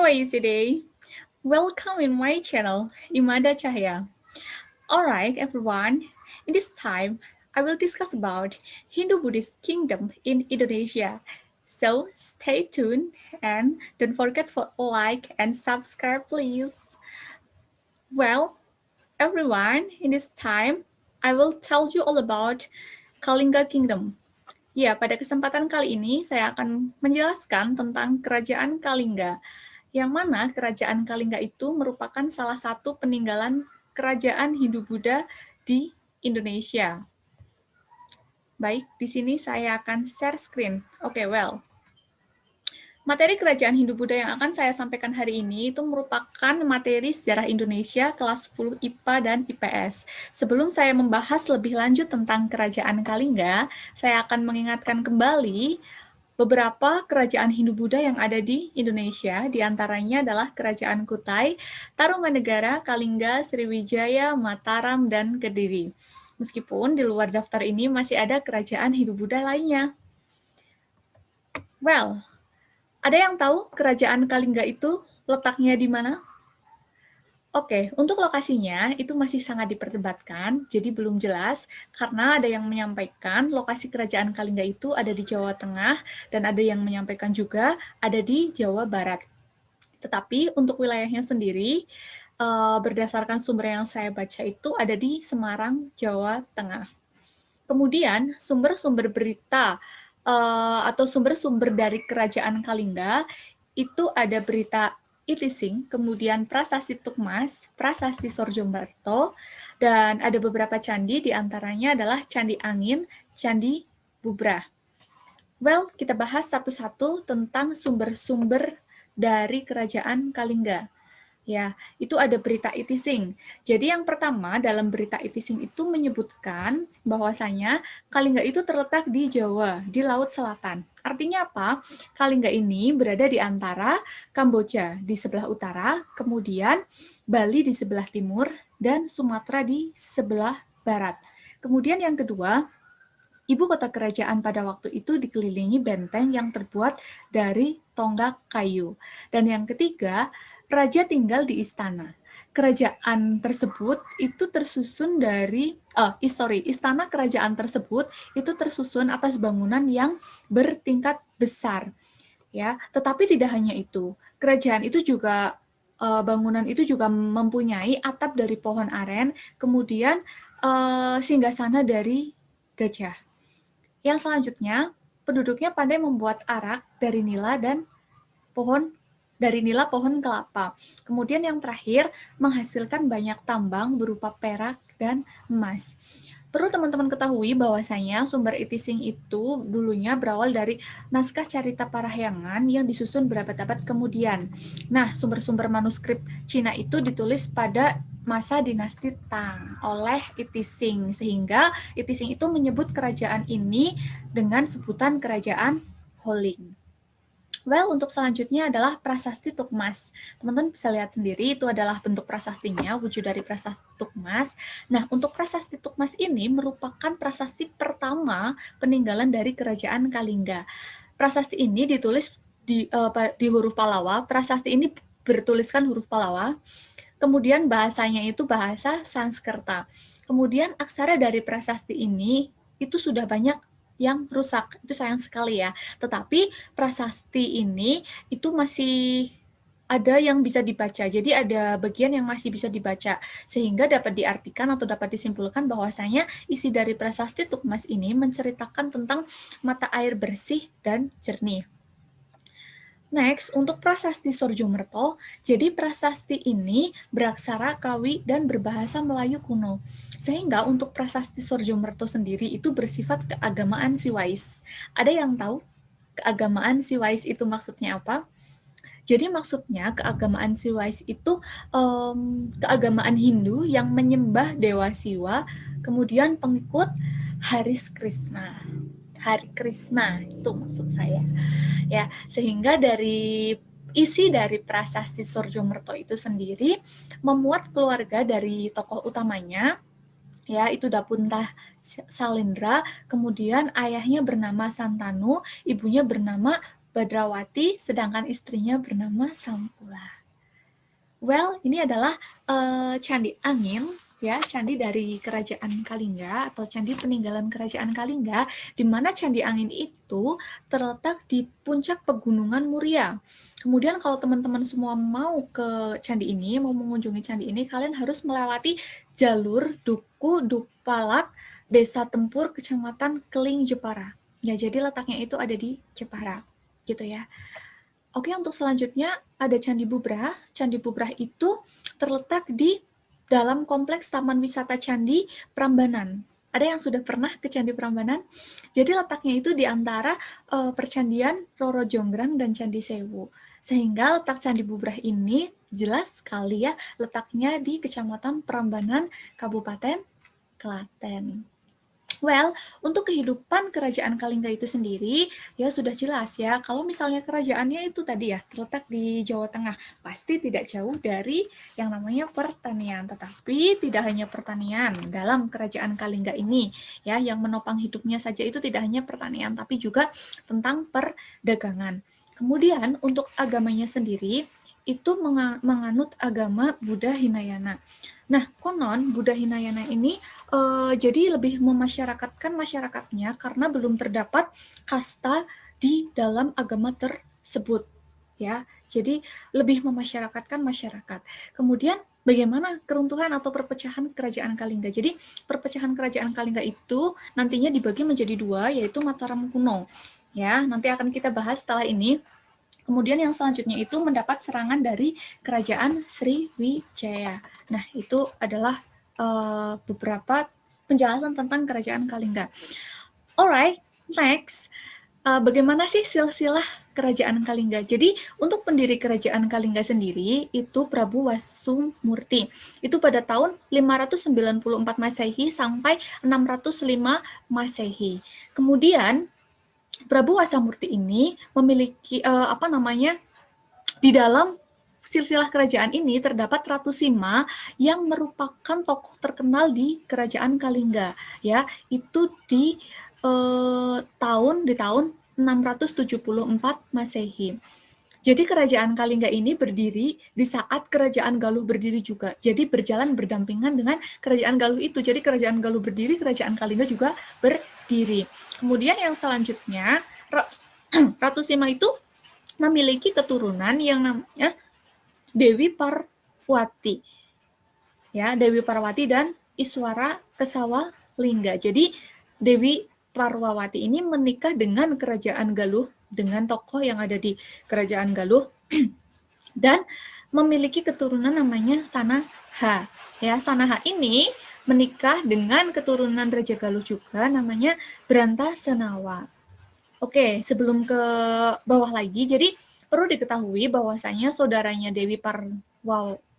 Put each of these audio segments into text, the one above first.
are you today? Welcome in my channel, Imada Cahya. Alright, everyone. In this time, I will discuss about Hindu-Buddhist kingdom in Indonesia. So stay tuned and don't forget for like and subscribe, please. Well, everyone, in this time, I will tell you all about Kalinga Kingdom. Ya, pada kesempatan kali ini saya akan menjelaskan tentang Kerajaan Kalingga, yang mana Kerajaan Kalingga itu merupakan salah satu peninggalan kerajaan Hindu-Buddha di Indonesia. Baik, di sini saya akan share screen. Oke, materi kerajaan Hindu-Buddha yang akan saya sampaikan hari ini itu merupakan materi sejarah Indonesia kelas 10 IPA dan IPS. Sebelum saya membahas lebih lanjut tentang Kerajaan Kalingga, saya akan mengingatkan kembali beberapa kerajaan Hindu-Buddha yang ada di Indonesia, diantaranya adalah Kerajaan Kutai, Tarumanegara, Kalingga, Sriwijaya, Mataram, dan Kediri. Meskipun di luar daftar ini masih ada kerajaan Hindu-Buddha lainnya. Ada yang tahu kerajaan Kalingga itu letaknya di mana? Oke, untuk lokasinya itu masih sangat diperdebatkan, jadi belum jelas karena ada yang menyampaikan lokasi kerajaan Kalingga itu ada di Jawa Tengah dan ada yang menyampaikan juga ada di Jawa Barat. Tetapi untuk wilayahnya sendiri, berdasarkan sumber yang saya baca itu ada di Semarang, Jawa Tengah. Kemudian sumber-sumber berita atau sumber-sumber dari kerajaan Kalingga itu ada berita Itising, kemudian Prasasti Tukmas, Prasasti Sorjomerto, dan ada beberapa candi, diantaranya adalah Candi Angin, Candi Bubrah. Kita bahas satu-satu tentang sumber-sumber dari kerajaan Kalingga. Ya, itu ada berita Itising. Jadi yang pertama dalam berita Itising itu menyebutkan bahwasanya Kalingga itu terletak di Jawa, di Laut Selatan. Artinya apa? Kalingga ini berada di antara Kamboja di sebelah utara, kemudian Bali di sebelah timur, dan Sumatera di sebelah barat. Kemudian yang kedua, ibu kota kerajaan pada waktu itu dikelilingi benteng yang terbuat dari tonggak kayu. Dan yang ketiga, raja tinggal di istana. Kerajaan tersebut itu tersusun dari, istana kerajaan tersebut itu tersusun atas bangunan yang bertingkat besar. Ya, tetapi tidak hanya itu. Kerajaan itu juga bangunan itu juga mempunyai atap dari pohon aren, kemudian singgasana dari gajah. Yang selanjutnya, penduduknya pandai membuat arak dari nila dan pohon kelapa. Kemudian yang terakhir, menghasilkan banyak tambang berupa perak dan emas. Perlu teman-teman ketahui bahwasanya sumber Itising itu dulunya berawal dari naskah Carita Parahyangan yang disusun berabad-abad kemudian. Nah, sumber-sumber manuskrip Cina itu ditulis pada masa dinasti Tang oleh Itising, sehingga Itising itu menyebut kerajaan ini dengan sebutan Kerajaan Holing. Untuk selanjutnya adalah prasasti Tukmas. Teman-teman bisa lihat sendiri, itu adalah bentuk prasastinya, wujud dari prasasti Tukmas. Nah, untuk prasasti Tukmas ini merupakan prasasti pertama peninggalan dari Kerajaan Kalingga. Prasasti ini ditulis di huruf Palawa. Prasasti ini bertuliskan huruf Palawa. Kemudian bahasanya itu bahasa Sanskerta. Kemudian aksara dari prasasti ini itu sudah banyak yang rusak, itu sayang sekali ya. Tetapi prasasti ini itu masih ada yang bisa dibaca. Jadi ada bagian yang masih bisa dibaca, sehingga dapat diartikan atau dapat disimpulkan bahwasanya isi dari prasasti Tukmas ini menceritakan tentang mata air bersih dan jernih. Next, untuk prasasti Sorjomerto, jadi prasasti ini beraksara Kawi dan berbahasa Melayu kuno. Sehingga untuk prasasti Sorjomerto sendiri itu bersifat keagamaan Siwais. Ada yang tahu keagamaan Siwais itu maksudnya apa? Jadi maksudnya keagamaan Siwais itu keagamaan Hindu yang menyembah Dewa Siwa, kemudian pengikut Haris Krishna. Hari Krishna itu maksud saya. Ya, sehingga dari isi dari prasasti Sorjomerto itu sendiri memuat keluarga dari tokoh utamanya, ya itu Dapuntah Salendra, kemudian ayahnya bernama Santanu, ibunya bernama Badrawati, sedangkan istrinya bernama Sampula. Well, ini adalah Candi Angin, ya, candi dari Kerajaan Kalingga atau candi peninggalan Kerajaan Kalingga, di mana Candi Angin itu terletak di puncak pegunungan Muria. Kemudian kalau teman-teman semua mau ke candi ini, mau mengunjungi candi ini, kalian harus melewati jalur Duku Dukpalak, Desa Tempur, Kecamatan Keling, Jepara. Ya, jadi letaknya itu ada di Jepara, gitu ya. Oke, untuk selanjutnya ada Candi Bubrah. Candi Bubrah itu terletak di dalam kompleks Taman Wisata Candi Prambanan. Ada yang sudah pernah ke Candi Prambanan? Jadi letaknya itu di antara percandian Roro Jonggrang dan Candi Sewu. Sehingga letak Candi Bubrah ini jelas sekali ya letaknya di Kecamatan Prambanan, Kabupaten Klaten. Well, untuk kehidupan Kerajaan Kalingga itu sendiri, ya sudah jelas ya, kalau misalnya kerajaannya itu tadi ya, terletak di Jawa Tengah, pasti tidak jauh dari yang namanya pertanian. Tetapi tidak hanya pertanian dalam Kerajaan Kalingga ini, ya, yang menopang hidupnya saja itu tidak hanya pertanian, tapi juga tentang perdagangan. Kemudian untuk agamanya sendiri, itu menganut agama Buddha Hinayana. Nah, konon Buddha Hinayana ini jadi lebih memasyarakatkan masyarakatnya karena belum terdapat kasta di dalam agama tersebut, ya. Jadi lebih memasyarakatkan masyarakat. Kemudian bagaimana keruntuhan atau perpecahan Kerajaan Kalingga? Jadi perpecahan Kerajaan Kalingga itu nantinya dibagi menjadi dua, yaitu Mataram kuno. Ya, nanti akan kita bahas setelah ini. Kemudian yang selanjutnya itu mendapat serangan dari Kerajaan Sriwijaya. Nah, itu adalah beberapa penjelasan tentang Kerajaan Kalingga. Alright, next. Bagaimana sih silsilah Kerajaan Kalingga? Jadi, untuk pendiri Kerajaan Kalingga sendiri, itu Prabu Wasumurti. Itu pada tahun 594 Masehi sampai 605 Masehi. Kemudian, Prabu Wasamurti ini memiliki di dalam silsilah kerajaan ini terdapat Ratu Sima yang merupakan tokoh terkenal di Kerajaan Kalingga, ya, itu di tahun 674 Masehi. Jadi Kerajaan Kalingga ini berdiri di saat Kerajaan Galuh berdiri juga. Jadi berjalan berdampingan dengan Kerajaan Galuh itu. Jadi Kerajaan Galuh berdiri, Kerajaan Kalingga juga berdiri. Kemudian yang selanjutnya, Ratu Sima itu memiliki keturunan yang namanya Dewi Parwati. Ya, Dewi Parwati dan Iswara Kesawalingga. Jadi Dewi Parwati ini menikah dengan Kerajaan Galuh, dengan tokoh yang ada di Kerajaan Galuh dan memiliki keturunan namanya Sanaha. Ya, Sanaha ini menikah dengan keturunan Raja Galuh juga namanya Branta Senawa. Oke, sebelum ke bawah lagi, jadi perlu diketahui bahwasanya saudaranya Dewi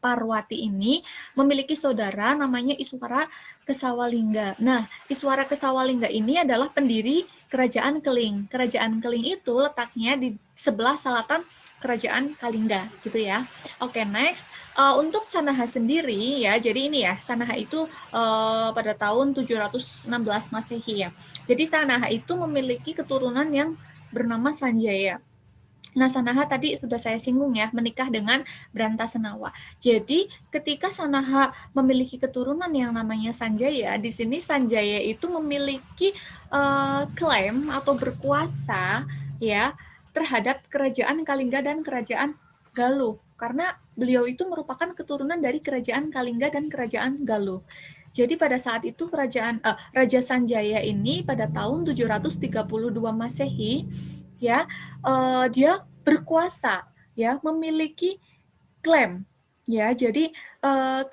Parwati ini memiliki saudara namanya Iswara Kesawalingga. Nah, Iswara Kesawalingga ini adalah pendiri Kerajaan Keling. Kerajaan Keling itu letaknya di sebelah selatan Kerajaan Kalingga, gitu ya. Oke, next. Untuk Sanaha sendiri, ya, jadi ini ya, Sanaha itu pada tahun 716 Masehi, ya. Jadi Sanaha itu memiliki keturunan yang bernama Sanjaya. Nah, Sanaha tadi sudah saya singgung ya, menikah dengan Branta Senawa. Jadi, ketika Sanaha memiliki keturunan yang namanya Sanjaya, di sini Sanjaya itu memiliki klaim atau berkuasa ya terhadap Kerajaan Kalingga dan Kerajaan Galuh. Karena beliau itu merupakan keturunan dari Kerajaan Kalingga dan Kerajaan Galuh. Jadi pada saat itu Raja Sanjaya ini pada tahun 732 Masehi ya dia berkuasa ya, memiliki klaim ya. Jadi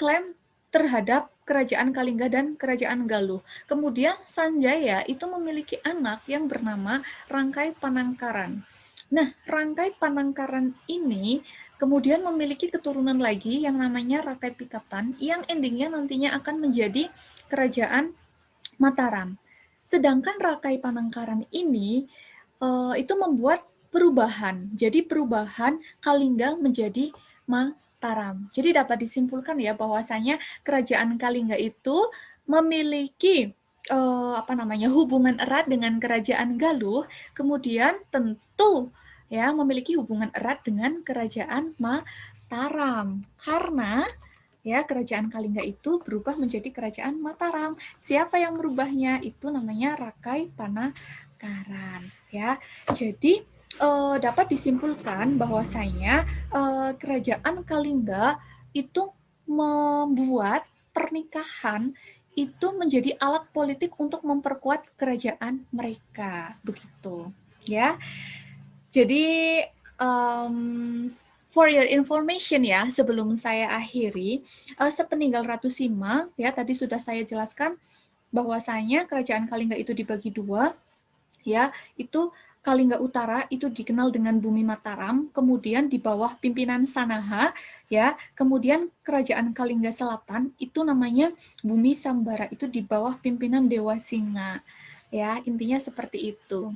klaim terhadap Kerajaan Kalingga dan Kerajaan Galuh. Kemudian Sanjaya itu memiliki anak yang bernama Rangkai Panangkaran. Nah, Rangkai Panangkaran ini kemudian memiliki keturunan lagi yang namanya Rakai Pikatan yang endingnya nantinya akan menjadi Kerajaan Mataram. Sedangkan Rakai Panangkaran ini itu membuat perubahan. Jadi perubahan Kalingga menjadi Mataram. Jadi dapat disimpulkan ya bahwasanya Kerajaan Kalingga itu memiliki hubungan erat dengan Kerajaan Galuh. Kemudian tentu ya memiliki hubungan erat dengan kerajaan Mataram karena ya kerajaan Kalingga itu berubah menjadi kerajaan Mataram. Siapa yang merubahnya? Itu namanya Rakai Panakaran ya. Jadi dapat disimpulkan bahwasanya kerajaan Kalingga itu membuat pernikahan itu menjadi alat politik untuk memperkuat kerajaan mereka begitu ya. Jadi for your information ya, sebelum saya akhiri, sepeninggal Ratu Sima ya tadi sudah saya jelaskan bahwasanya kerajaan Kalingga itu dibagi dua ya, itu Kalingga Utara itu dikenal dengan Bumi Mataram, kemudian di bawah pimpinan Sanaha ya, kemudian kerajaan Kalingga Selatan itu namanya Bumi Sambara, itu di bawah pimpinan Dewa Singa. Ya, intinya seperti itu.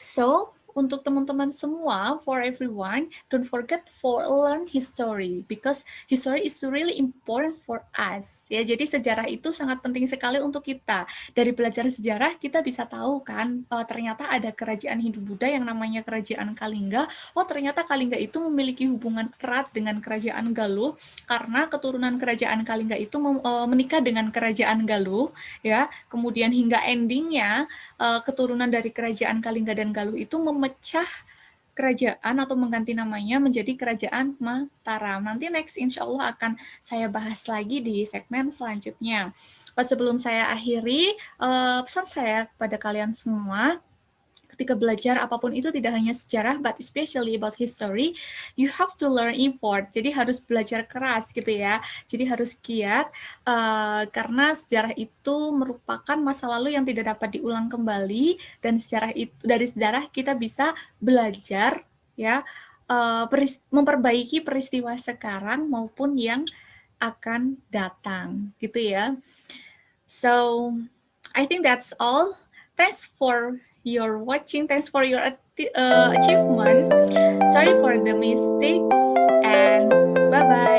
So, untuk teman-teman semua, for everyone, don't forget for learn history because history is really important for us. Ya, jadi sejarah itu sangat penting sekali untuk kita. Dari belajar sejarah kita bisa tahu kan, ternyata ada kerajaan Hindu-Buddha yang namanya kerajaan Kalingga. Oh, ternyata Kalingga itu memiliki hubungan erat dengan kerajaan Galuh karena keturunan kerajaan Kalingga itu menikah dengan kerajaan Galuh, ya. Kemudian hingga endingnya keturunan dari kerajaan Kalingga dan Galuh itu memecah kerajaan atau mengganti namanya menjadi kerajaan Mataram. Nanti next insya Allah akan saya bahas lagi di segmen selanjutnya. Sebelum saya akhiri, pesan saya kepada kalian semua, ketika belajar apapun itu tidak hanya sejarah, but especially about history, you have to learn effort. Jadi harus belajar keras gitu ya. Jadi harus giat karena sejarah itu merupakan masa lalu yang tidak dapat diulang kembali dan dari sejarah kita bisa belajar ya memperbaiki peristiwa sekarang maupun yang akan datang gitu ya. So I think that's all. Thanks for your watching. Thanks for your achievement. Sorry for the mistakes and bye-bye.